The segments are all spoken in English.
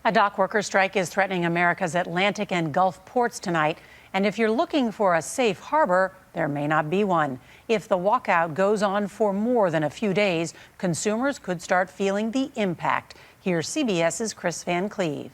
A dock worker strike is threatening America's Atlantic and Gulf ports tonight. And if you're looking for a safe harbor, there may not be one. If the walkout goes on for more than a few days, consumers could start feeling the impact. Here's CBS's Chris Van Cleve.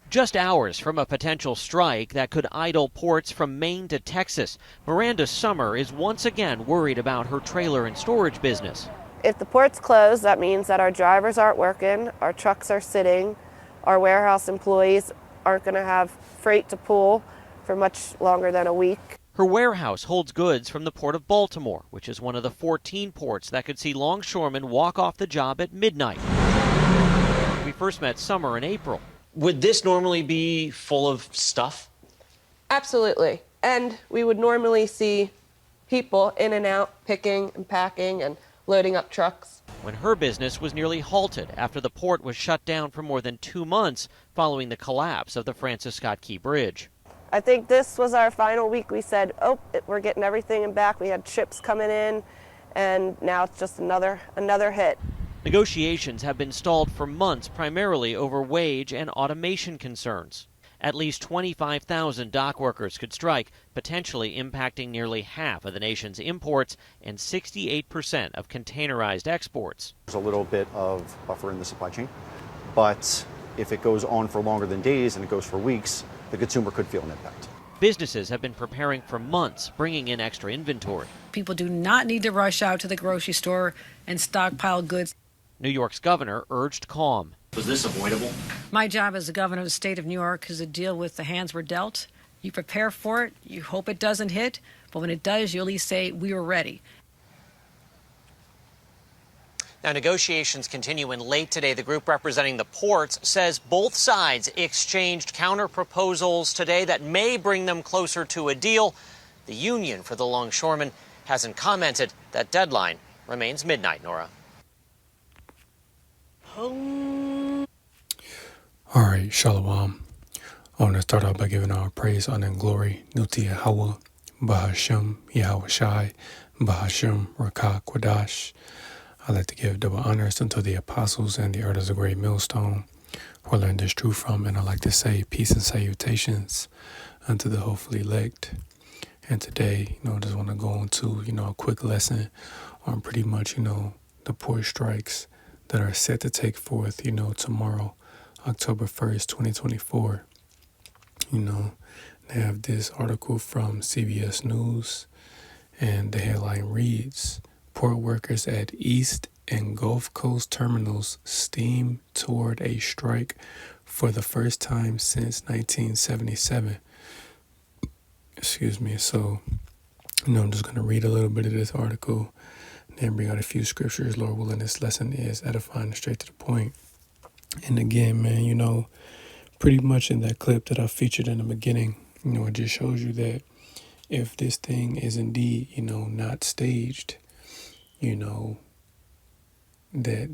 Just hours from a potential strike that could idle ports from Maine to Texas, Miranda Summer is once again worried about her trailer and storage business. If the ports close, that means that our drivers aren't working, our trucks are sitting, our warehouse employees aren't going to have freight to pull for much longer than a week. Her warehouse holds goods from the Port of Baltimore, which is one of the 14 ports that could see longshoremen walk off the job at midnight. We first met Summer in April. Would this normally be full of stuff? Absolutely. And we would normally see people in and out picking and packing and loading up trucks. When her business was nearly halted after the port was shut down for more than 2 months following the collapse of the Francis Scott Key Bridge. I think this was our final week. We said, oh, we're getting everything back. We had ships coming in, and now it's just another hit. Negotiations have been stalled for months, primarily over wage and automation concerns. At least 25,000 dock workers could strike, potentially impacting nearly half of the nation's imports and 68% of containerized exports. There's a little bit of buffer in the supply chain, but if it goes on for longer than days and it goes for weeks, the consumer could feel an impact. Businesses have been preparing for months, bringing in extra inventory. People do not need to rush out to the grocery store and stockpile goods. New York's governor urged calm. Was this avoidable? My job as the governor of the state of New York is to deal with the hands we're dealt. You prepare for it, you hope it doesn't hit, but when it does, you at least say, we were ready. Now, negotiations continue, and late today, the group representing the ports says both sides exchanged counter proposals today that may bring them closer to a deal. The union for the longshoremen hasn't commented. That deadline remains midnight, Nora. All right, Shalom. I want to start out by giving our praise, honor, and glory due to Yahweh, Bahashem, Yahweh Shai, Bahashem, Rakah, Quadash. I like to give double honors unto the apostles and the elders of Great Millstone, who I learned this truth from, and I like to say peace and salutations unto the hopefully elect. And today, I just want to go into, a quick lesson on pretty much, the port strikes that are set to take forth, tomorrow, October 1st, 2024. They have this article from CBS News, and the headline reads, Port workers at East and Gulf Coast terminals steam toward a strike for the first time since 1977. Excuse me. So, I'm just going to read a little bit of this article, then bring out a few scriptures. Lord willing, this lesson is edifying, straight to the point. And again, man, pretty much in that clip that I featured in the beginning, it just shows you that if this thing is indeed, not staged, that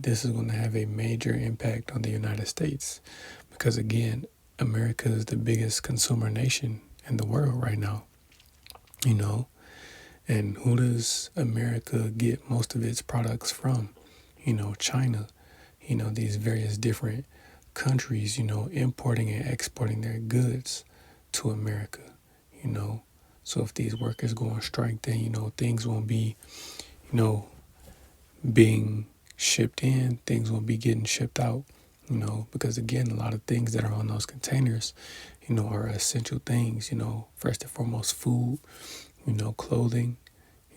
this is going to have a major impact on the United States. Because again, America is the biggest consumer nation in the world right now, and who does America get most of its products from? China, these various different countries, importing and exporting their goods to America, So if these workers go on strike, then, things won't be, being shipped in, things won't be getting shipped out, because again, a lot of things that are on those containers, are essential things, first and foremost, food, clothing,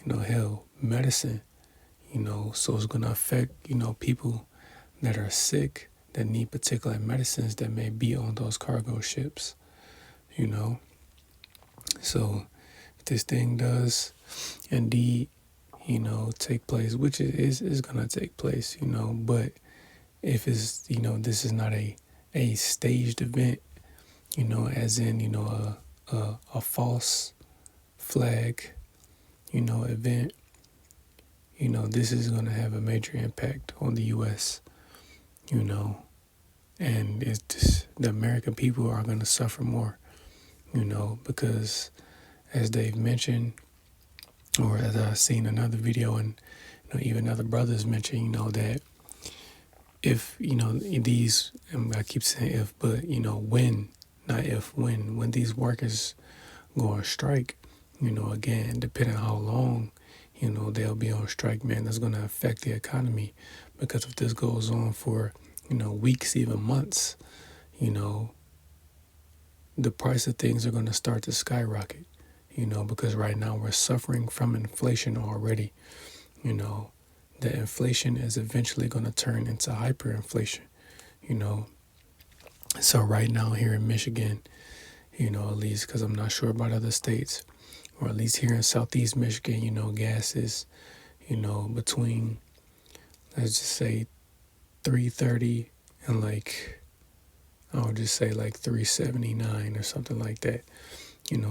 hell, medicine, so it's going to affect, people that are sick, that need particular medicines that may be on those cargo ships, So if this thing does indeed, take place, which is going to take place, but if it's, this is not a staged event, as in, a false flag, event, this is going to have a major impact on the U.S., and it's just, the American people are going to suffer more, because as they've mentioned, or as I've seen another video and even other brothers mention, that if, these, I keep saying if, but, when, not if, when these workers go on strike, again, depending on how long, they'll be on strike, man, that's going to affect the economy. Because if this goes on for, weeks, even months, the price of things are going to start to skyrocket, because right now we're suffering from inflation already. That inflation is eventually going to turn into hyperinflation, So right now here in Michigan, at least because I'm not sure about other states, or at least here in Southeast Michigan, gas is, between, let's just say, $3.30 and I'll just say $3.79 or something like that.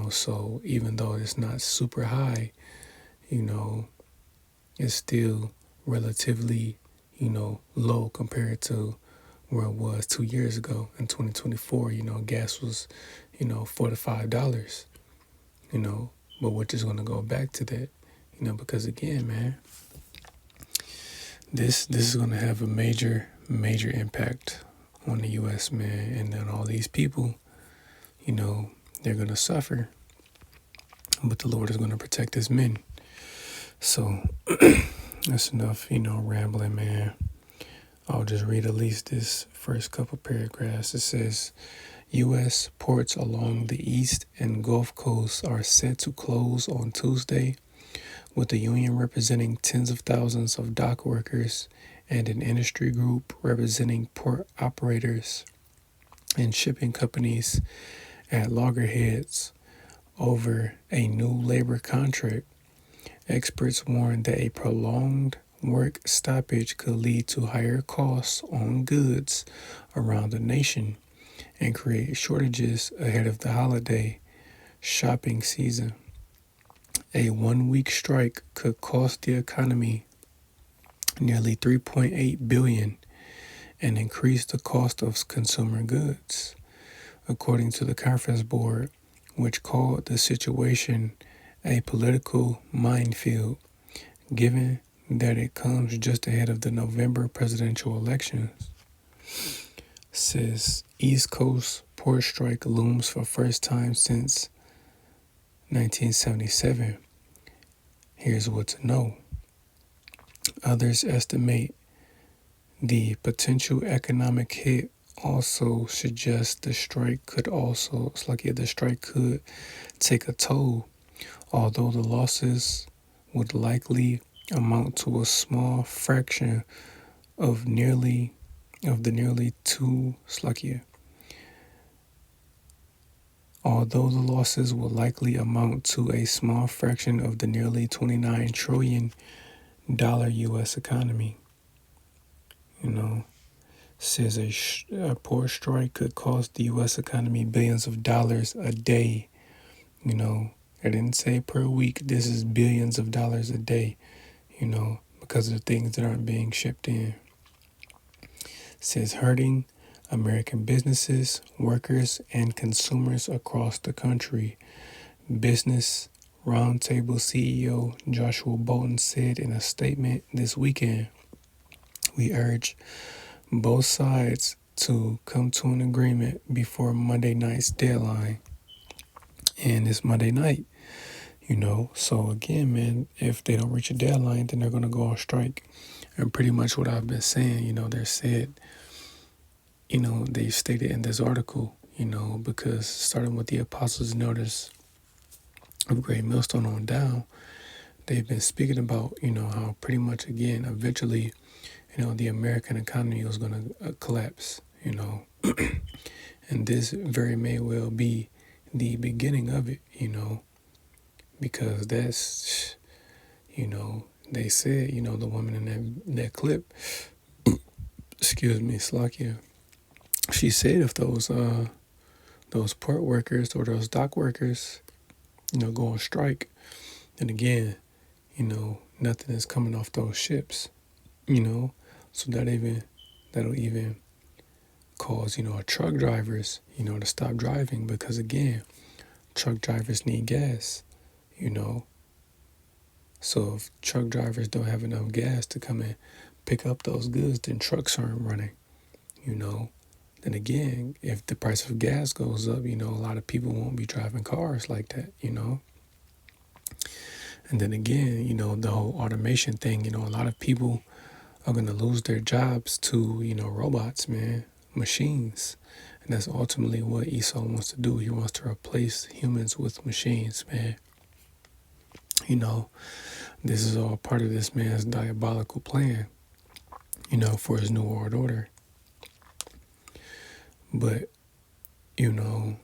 So even though it's not super high, it's still relatively, low compared to where it was 2 years ago in 2024. Gas was, $4 to $5, but we're just going to go back to that, because again, man, this is going to have a major impact on the U.S., man, and then all these people, they're going to suffer, but the Lord is going to protect his men. So that's enough, rambling, man. I'll just read at least this first couple paragraphs. It says, U.S. ports along the east and Gulf Coast are set to close on Tuesday, with the union representing tens of thousands of dock workers and an industry group representing port operators and shipping companies at loggerheads over a new labor contract. Experts warn that a prolonged work stoppage could lead to higher costs on goods around the nation and create shortages ahead of the holiday shopping season. A 1-week strike could cost the economy nearly $3.8 billion and increase the cost of consumer goods, according to the Conference Board, which called the situation a political minefield, given that it comes just ahead of the November presidential elections. Says East Coast port strike looms for first time since 1977. Here's what to know. Others estimate the potential economic hit also suggests the strike could take a toll, although the losses would likely amount to a small fraction of the nearly 29 trillion U.S. economy. Says a port strike could cost the U.S. economy billions of dollars a day. I didn't say per week. This is billions of dollars a day, because of the things that aren't being shipped in. Says hurting American businesses, workers, and consumers across the country. Business Roundtable CEO Joshua Bolten said in a statement this weekend, "We urge both sides to come to an agreement before Monday night's deadline." And it's Monday night, So again, man, if they don't reach a deadline, then they're going to go on strike. And pretty much what I've been saying, they said, they stated in this article, because starting with the Apostles' Notice of Great Millstone on down, they've been speaking about, how pretty much, again, eventually, the American economy was going to collapse, and this very may well be the beginning of it, because that's, they said, the woman in that clip, excuse me, Slakia, she said if those port workers or those dock workers, go on strike, then again, nothing is coming off those ships, so that'll even cause, truck drivers, to stop driving, because again, truck drivers need gas, So if truck drivers don't have enough gas to come and pick up those goods, then trucks aren't running, you know. Then again, if the price of gas goes up, you know, a lot of people won't be driving cars like that, you know. And then again, you know, the whole automation thing, you know, a lot of people are going to lose their jobs to, you know, robots, man, machines. And that's ultimately what Esau wants to do. He wants to replace humans with machines, man. You know, this is all part of this man's diabolical plan, you know, for his new world order. But, you know,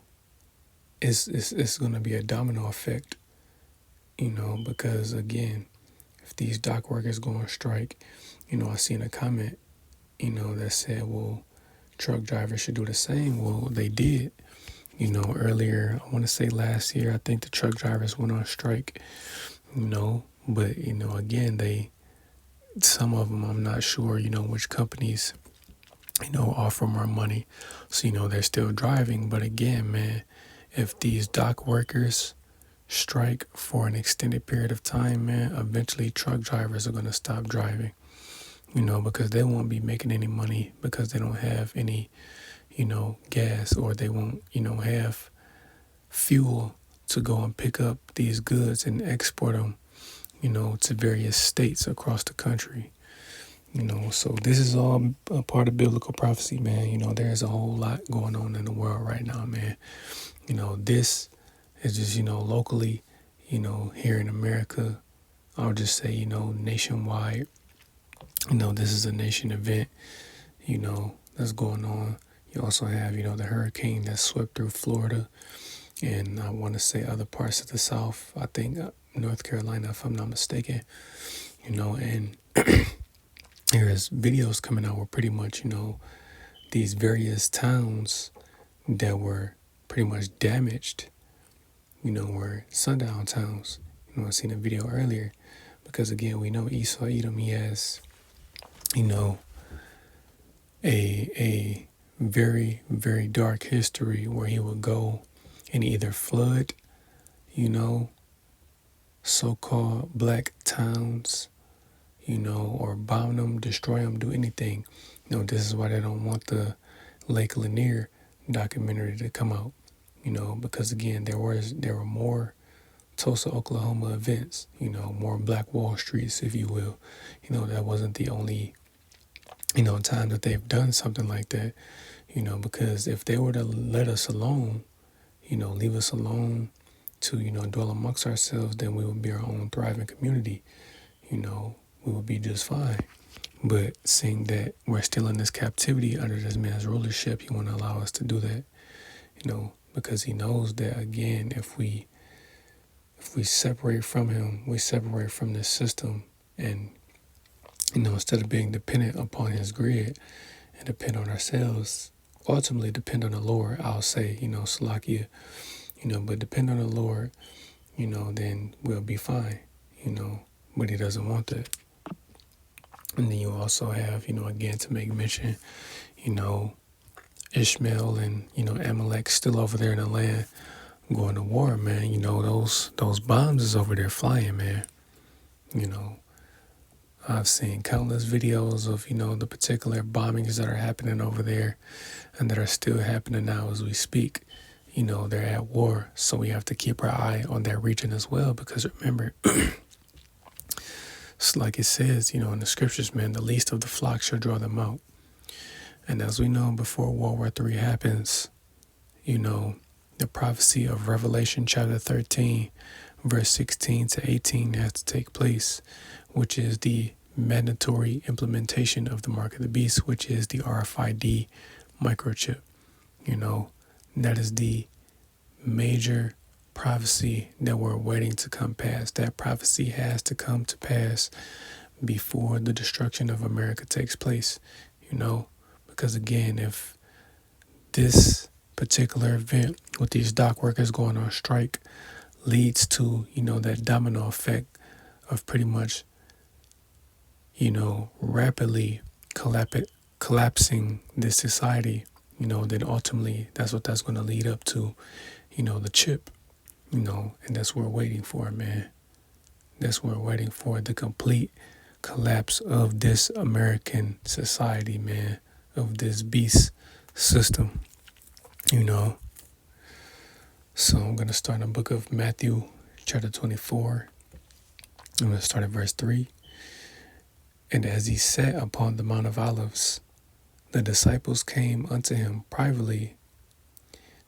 it's going to be a domino effect, you know, because, again, if these dock workers go on strike, you know, I seen a comment, you know, that said, well, truck drivers should do the same. Well, they did. You know, earlier, I want to say last year, I think the truck drivers went on strike, you know, but, you know, again, some of them, I'm not sure, you know, which companies, you know, offer more money. So, you know, they're still driving. But again, man, if these dock workers strike for an extended period of time, man, eventually truck drivers are going to stop driving, you know, because they won't be making any money because they don't have any, you know, gas, or they won't, you know, have fuel to go and pick up these goods and export them, you know, to various states across the country. You know, so this is all a part of biblical prophecy, man. You know, there's a whole lot going on in the world right now, man. You know, this is just, you know, locally, you know, here in America, I'll just say, you know, nationwide. You know, this is a nation event, you know, that's going on. You also have, you know, the hurricane that swept through Florida, and I want to say other parts of the South, I think North Carolina, if I'm not mistaken, you know, and there's videos coming out where pretty much, you know, these various towns that were pretty much damaged, you know, were sundown towns. You know, I seen a video earlier because, again, we know Esau Edom, he has, you know, a very, very dark history where he would go and either flood, you know, so-called black towns, you know, or bomb them, destroy them, do anything. You know, this is why they don't want the Lake Lanier documentary to come out, you know, because, again, there were more Tulsa, Oklahoma events, you know, more Black Wall Streets, if you will. You know, that wasn't the only, you know, time that they've done something like that, you know, because if they were to let us alone, you know, leave us alone to, you know, dwell amongst ourselves, then we would be our own thriving community, you know, we would be just fine. But seeing that we're still in this captivity under this man's rulership, he won't allow us to do that, you know, because he knows that, again, if we separate from him, we separate from this system, and, you know, instead of being dependent upon his grid and depend on ourselves, ultimately depend on the Lord, I'll say, you know, Salakia, you know, but depend on the Lord, you know, then we'll be fine, you know, but he doesn't want that. And then you also have, you know, again, to make mention, you know, Ishmael and, you know, Amalek still over there in the land going to war, man. You know, those bombs is over there flying, man. You know, I've seen countless videos of, you know, the particular bombings that are happening over there and that are still happening now as we speak. You know, they're at war, so we have to keep our eye on that region as well, because remember, it's like it says, you know, in the scriptures, man, the least of the flock shall draw them out. And as we know, before World War III happens, you know, the prophecy of Revelation chapter 13, verse 16 to 18 has to take place, which is the mandatory implementation of the mark of the beast, which is the RFID microchip. You know, that is the major prophecy that we're waiting to come past. That prophecy has to come to pass before the destruction of America takes place, you know, because, again, if this particular event with these dock workers going on strike leads to, you know, that domino effect of pretty much, you know, rapidly collapsing this society, you know, then ultimately that's what that's going to lead up to, you know, the chip, you know, and that's what we're waiting for, man. That's what we're waiting for, the complete collapse of this American society, man, of this beast system, you know. So I'm going to start in the book of Matthew, chapter 24. I'm going to start at verse 3. And as he sat upon the Mount of Olives, the disciples came unto him privately,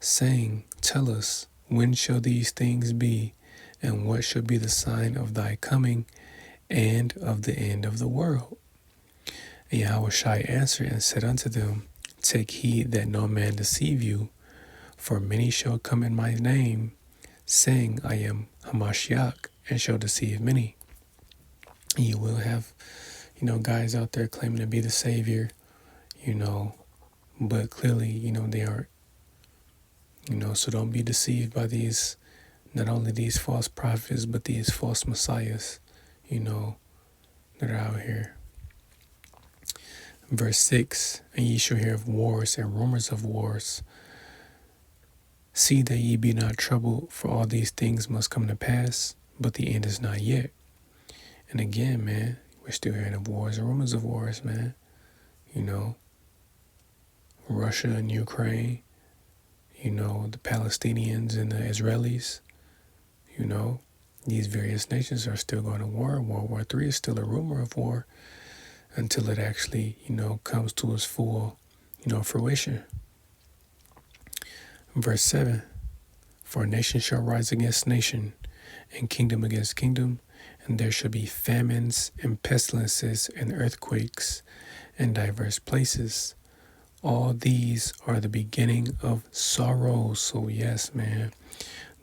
saying, Tell us, when shall these things be, and what shall be the sign of thy coming and of the end of the world? And Yahushua answered and said unto them, Take heed that no man deceive you, for many shall come in my name, saying, I am Hamashiach, and shall deceive many. And you will have, guys out there claiming to be the Savior, but clearly, they aren't. So don't be deceived by these, not only these false prophets, but these false messiahs, that are out here. Verse 6, and ye shall hear of wars and rumors of wars. See that ye be not troubled, for all these things must come to pass, but the end is not yet. And again, man, we're still hearing of wars and rumors of wars, man. Russia and Ukraine, the Palestinians and the Israelis, these various nations are still going to war. World War III is still a rumor of war until it actually, comes to its full, fruition. Verse 7, for nation shall rise against nation, and kingdom against kingdom, and there shall be famines and pestilences and earthquakes in diverse places. All these are the beginning of sorrows. So yes, man,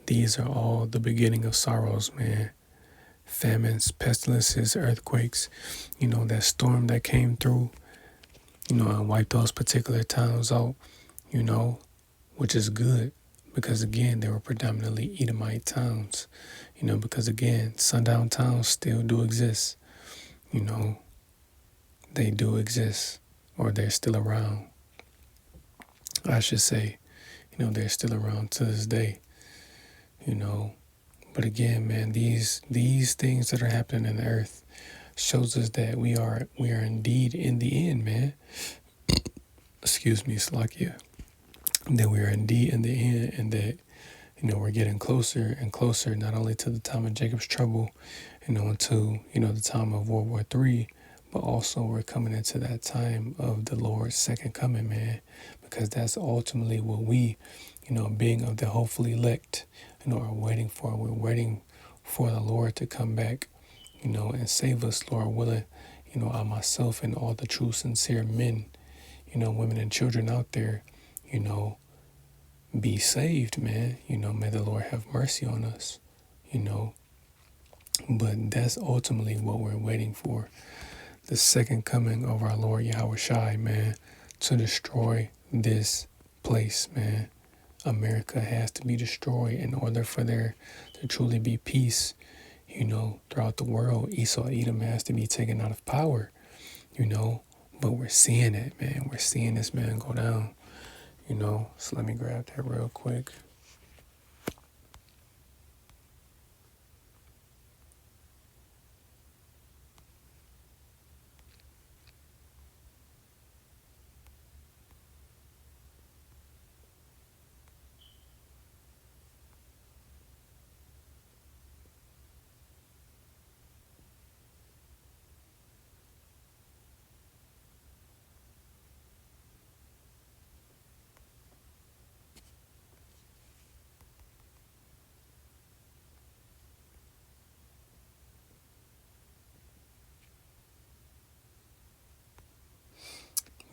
these are all the beginning of sorrows, man. Famines, pestilences, earthquakes, that storm that came through, and wiped those particular towns out, which is good because, again, they were predominantly Edomite towns, because, again, sundown towns still do exist, they do exist, or they're still around. I should say, they're still around to this day, But again, man, these things that are happening in the earth shows us that we are indeed in the end, man. Excuse me, Slakia. That we are indeed in the end, and that, we're getting closer and closer, not only to the time of Jacob's trouble, until, the time of World War III, but also we're coming into that time of the Lord's second coming, man, because that's ultimately what we, being of the hopefully elect, are waiting for. We're waiting for the Lord to come back, and save us, Lord willing, I myself and all the true, sincere men, women and children out there, be saved, man. May the Lord have mercy on us, But that's ultimately what we're waiting for. The second coming of our Lord Yahushua, man, to destroy this place, man. America has to be destroyed in order for there to truly be peace, throughout the world. Esau, Edom has to be taken out of power, but we're seeing it, man. We're seeing this, man, go down, So let me grab that real quick.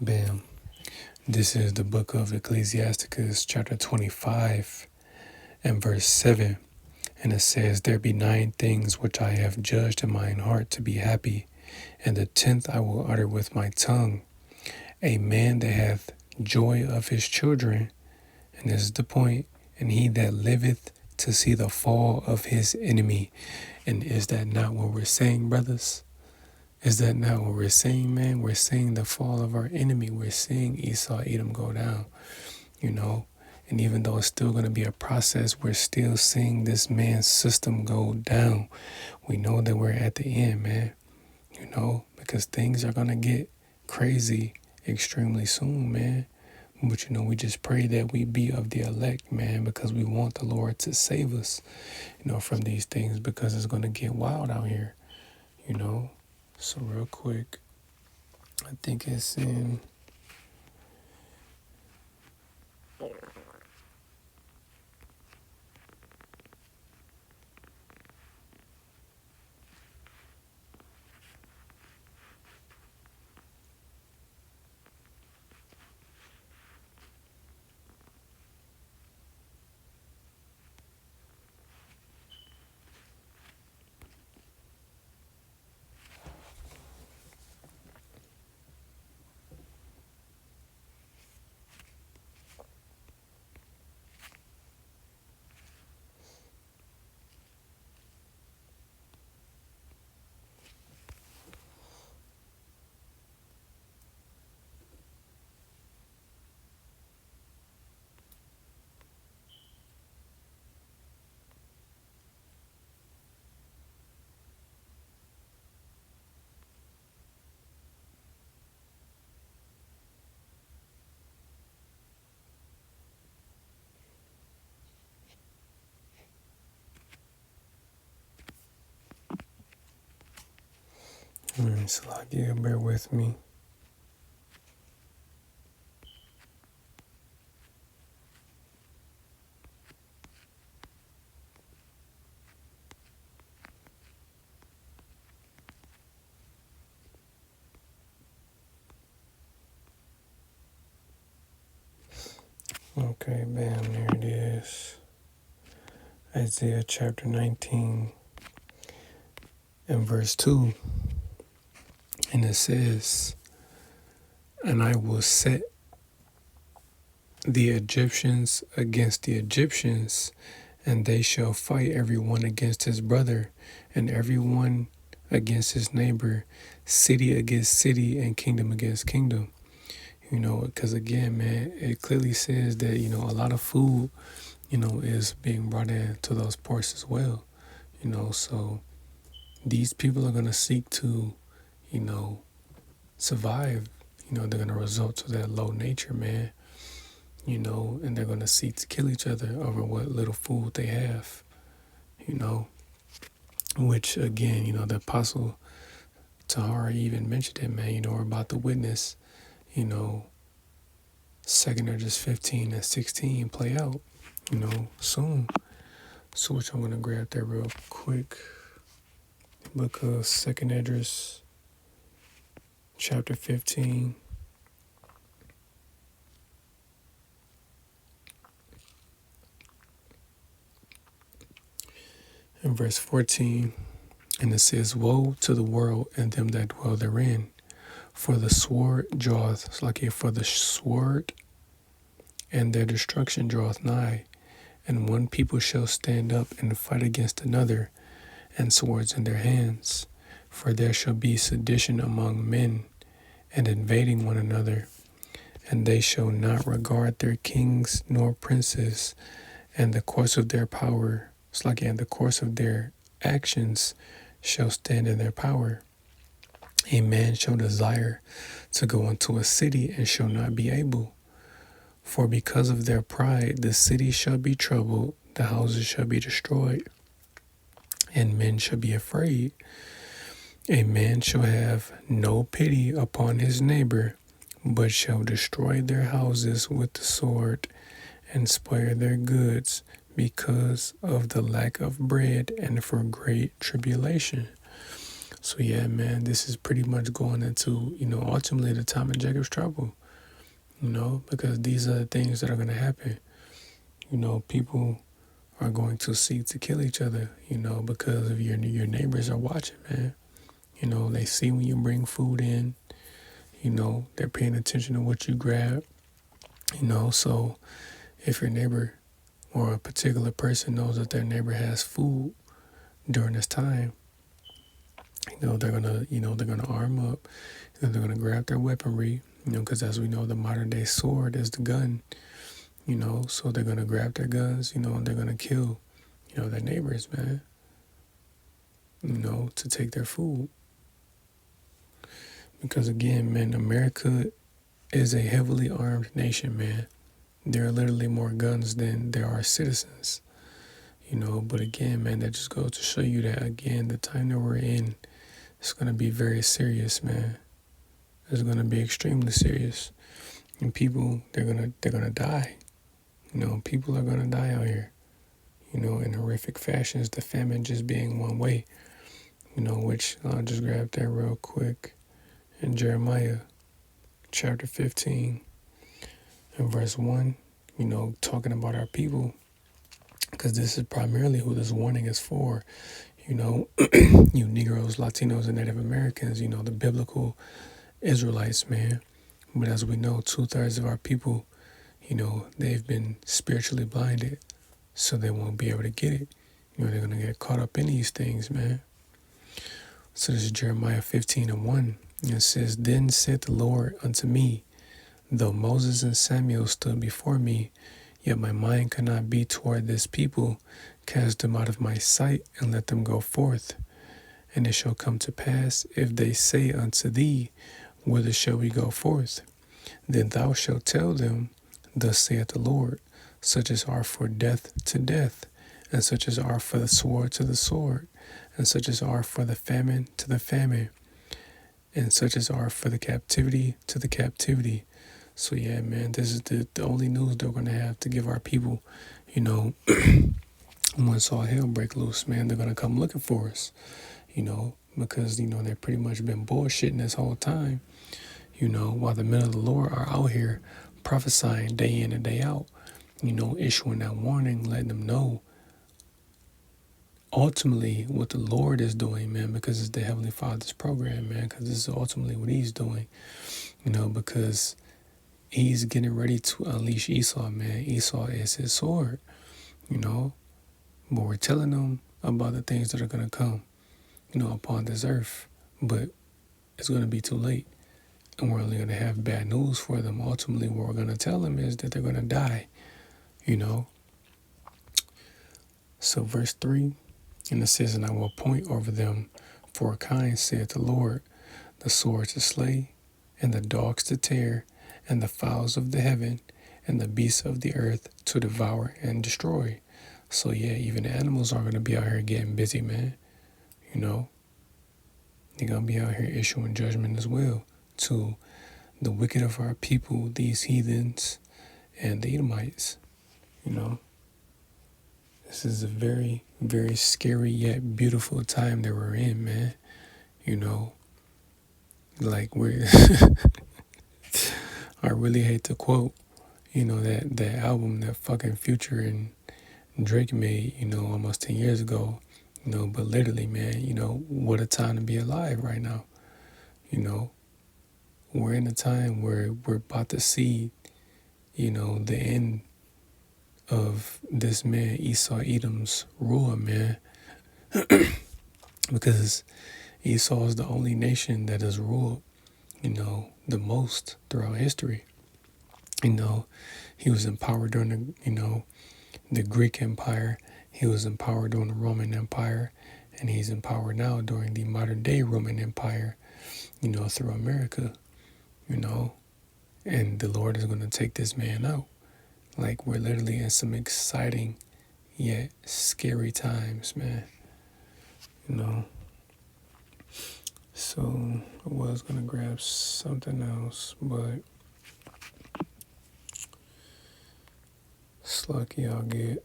Bam. This is the book of Ecclesiasticus, chapter 25, and verse 7. And it says, There be 9 things which I have judged in mine heart to be happy, and the 10th I will utter with my tongue. A man that hath joy of his children, and this is the point, and he that liveth to see the fall of his enemy. And is that not what we're saying, brothers? Is that not what we're seeing, man? We're seeing the fall of our enemy. We're seeing Esau, Edom go down, And even though it's still going to be a process, we're still seeing this man's system go down. We know that we're at the end, man. you know, because things are going to get crazy extremely soon, man. But, you know, we just pray that we be of the elect, man, because we want the Lord to save us, you know, from these things, because it's going to get wild out here, you know. So real quick, I think it's in... Salakia, bear with me. Okay, bam, there it is. Isaiah chapter 19 and verse 2. And it says, "And I will set the Egyptians against the Egyptians, and they shall fight every one against his brother, and every one against his neighbor, city against city, and kingdom against kingdom." You know, because again, man, it clearly says that, you know, a lot of food, you know, is being brought in to those ports as well. You know, so these people are going to seek to, you know, survive. You know, they're going to resort to that low nature, man. You know, and they're going to seek to kill each other over what little food they have. You know, which again, you know, the Apostle Tahar even mentioned it, man. You know, we're about to witness, you know, 2 Esdras 15 and 16 play out, you know, soon. So which I'm going to grab that real quick. Book of 2 Esdras, chapter 15. And verse 14. And it says, "Woe to the world and them that dwell therein, for the sword draweth," it's like here, "for the sword and their destruction draweth nigh, and one people shall stand up and fight against another, and swords in their hands. For there shall be sedition among men, and invading one another, and they shall not regard their kings nor princes, and the course of their power," it's like, "and the course of their actions shall stand in their power. A man shall desire to go into a city and shall not be able. For because of their pride, the city shall be troubled, the houses shall be destroyed, and men shall be afraid. A man shall have no pity upon his neighbor, but shall destroy their houses with the sword and spoil their goods because of the lack of bread and for great tribulation." So yeah, man, this is pretty much going into, you know, ultimately the time of Jacob's trouble, you know, because these are the things that are going to happen. You know, people are going to seek to kill each other, you know, because of your neighbors are watching, man. You know, they see when you bring food in, you know, they're paying attention to what you grab, you know. So if your neighbor or a particular person knows that their neighbor has food during this time, you know, they're gonna arm up, you know, they're gonna grab their weaponry, you know, because as we know, the modern day sword is the gun, you know. So they're gonna grab their guns, you know, and they're gonna kill, you know, their neighbors, man, you know, to take their food. Because again, man, America is a heavily armed nation, man. There are literally more guns than there are citizens, But again, man, that just goes to show you that, again, the time that we're in, it's going to be very serious, man. It's going to be extremely serious. And people, they're gonna die. People are going to die out here, in horrific fashions, the famine just being one way, which I'll just grab that real quick. In Jeremiah chapter 15 and verse 1, talking about our people, because this is primarily who this warning is for, you Negroes, Latinos, and Native Americans, the biblical Israelites, man. But as we know, 2/3 of our people, they've been spiritually blinded, so they won't be able to get it. They're going to get caught up in these things, man. So this is Jeremiah 15 and 1. And it says, Then said the Lord unto me, though Moses and Samuel stood before me, yet my mind could not be toward this people. Cast them out of my sight, and let them go forth. And it shall come to pass, if they say unto thee, Whither shall we go forth? Then thou shalt tell them, Thus saith the Lord, such as are for death to death, and such as are for the sword to the sword, and such as are for the famine to the famine, and such as are for the captivity to the captivity. So yeah, man, this is the only news they're going to have to give our people, Once all hell break loose, man, they're going to come looking for us, because, they've pretty much been bullshitting this whole time, while the men of the Lord are out here prophesying day in and day out, issuing that warning, letting them know ultimately what the Lord is doing, man, because it's the Heavenly Father's program, man, because this is ultimately what he's doing, because he's getting ready to unleash Esau, man. Esau is his sword, but we're telling them about the things that are going to come, upon this earth, but it's going to be too late. And we're only going to have bad news for them. Ultimately, what we're going to tell them is that they're going to die, So verse 3, and it says, And I will appoint over them for a kind, saith the Lord, the sword to slay, and the dogs to tear, and the fowls of the heaven, and the beasts of the earth to devour and destroy. So yeah, even the animals are going to be out here getting busy, man. They're going to be out here issuing judgment as well to the wicked of our people, these heathens and the Edomites, This is a very, very scary yet beautiful time that we're in, man. Like we're, I really hate to quote, that album that fucking Future and Drake made, almost 10 years ago, but literally, man, what a time to be alive right now. We're in a time where we're about to see, the end of this man Esau Edom's rule, man. Because Esau is the only nation that has ruled, the most throughout history. He was in power during the Greek Empire. He was in power during the Roman Empire, and he's in power now during the modern day Roman Empire, through America, and the Lord is going to take this man out. Like, we're literally in some exciting yet scary times, man. So I was going to grab something else, but it's lucky I'll get.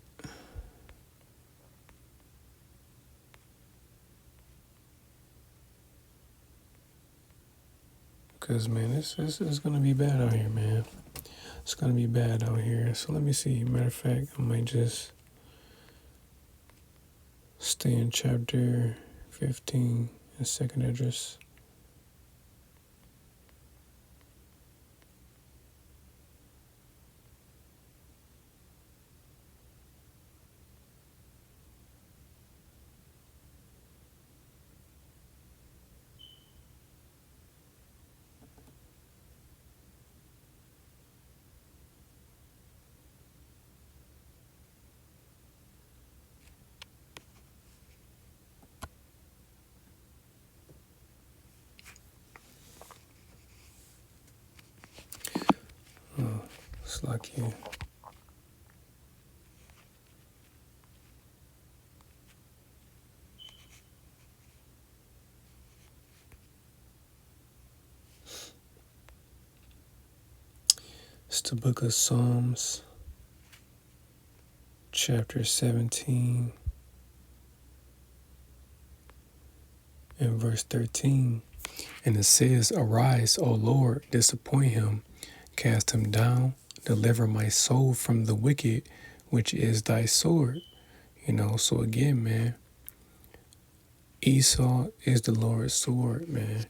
Because, man, this is going to be bad out here, man. It's going to be bad out here. So let me see. Matter of fact, I might just stay in chapter 15 and second address. like you. It's the book of Psalms, chapter 17, and verse 13. And it says, Arise, O Lord, disappoint him, cast him down, deliver my soul from the wicked, which is thy sword. So again, man, Esau is the Lord's sword, man,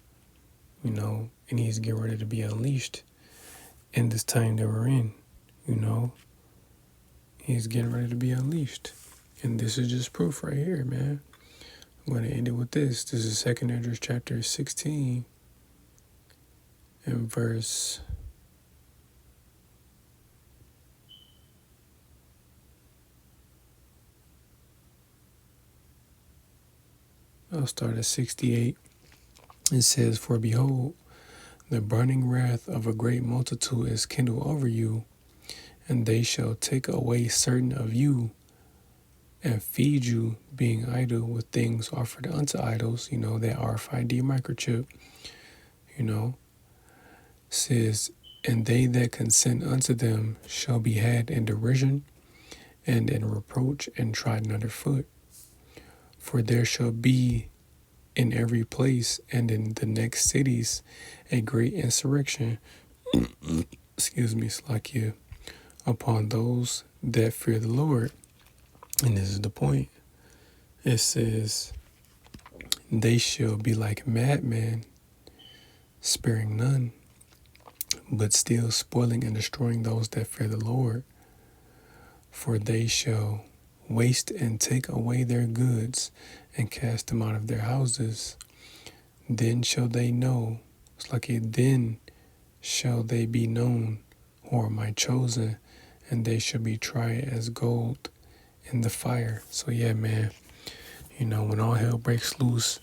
and he's getting ready to be unleashed in this time that we're in, He's getting ready to be unleashed. And this is just proof right here, man. I'm going to end it with this. This is 2 Esdras chapter 16 and verse... I'll start at 68. It says, For behold, the burning wrath of a great multitude is kindled over you, and they shall take away certain of you, and feed you, being idle with things offered unto idols, that RFID microchip, says, and they that consent unto them shall be had in derision, and in reproach, and trodden under foot. For there shall be in every place and in the next cities a great insurrection, Slakia, upon those that fear the Lord. And this is the point. It says, they shall be like madmen, sparing none, but still spoiling and destroying those that fear the Lord. For they shall waste and take away their goods and cast them out of their houses. Then shall they know, then shall they be known who are my chosen, and they shall be tried as gold in the fire. So yeah, man, when all hell breaks loose,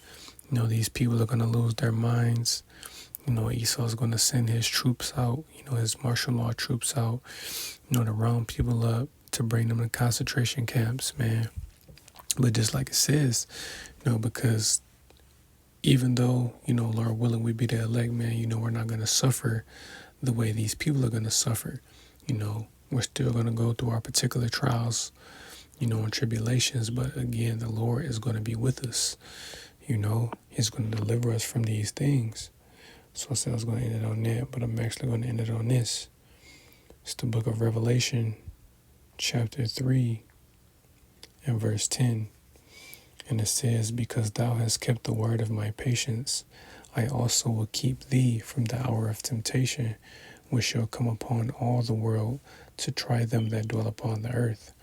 these people are going to lose their minds. Esau's going to send his troops out, his martial law troops out, to round people up, to bring them to concentration camps, man. But just like it says, because even though, Lord willing, we be the elect, man, we're not going to suffer the way these people are going to suffer. We're still going to go through our particular trials, and tribulations. But again, the Lord is going to be with us. He's going to deliver us from these things. So I said I was going to end it on that, but I'm actually going to end it on this. It's the book of Revelation, chapter 3 and verse 10. And it says, Because thou hast kept the word of my patience, I also will keep thee from the hour of temptation, which shall come upon all the world to try them that dwell upon the earth.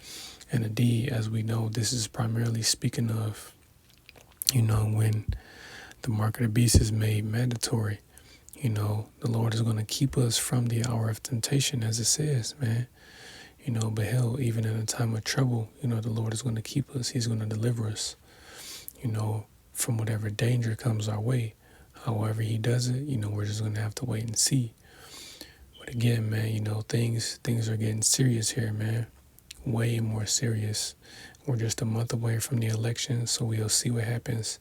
And indeed, as we know, this is primarily speaking of, when the mark of the beast is made mandatory. The Lord is going to keep us from the hour of temptation, as it says, man. But hell, even in a time of trouble, the Lord is going to keep us. He's going to deliver us, from whatever danger comes our way. However he does it, we're just going to have to wait and see. But again, man, things are getting serious here, man. Way more serious. We're just a month away from the election, so we'll see what happens,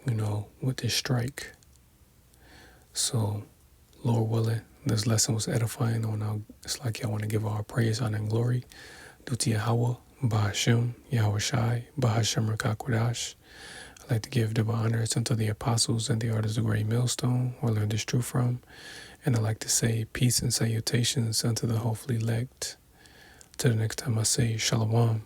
with this strike. So, Lord willing, this lesson was edifying. It's like I want to give all praise, honor, and glory due to Yahweh, Bahashem, Yahweh Shai, Bahashem Rakakwadash. I'd like to give double honors unto the apostles and the artists of Great Millstone, who I learned this truth from. And I'd like to say peace and salutations unto the hopefully elect. Till the next time I say Shalom.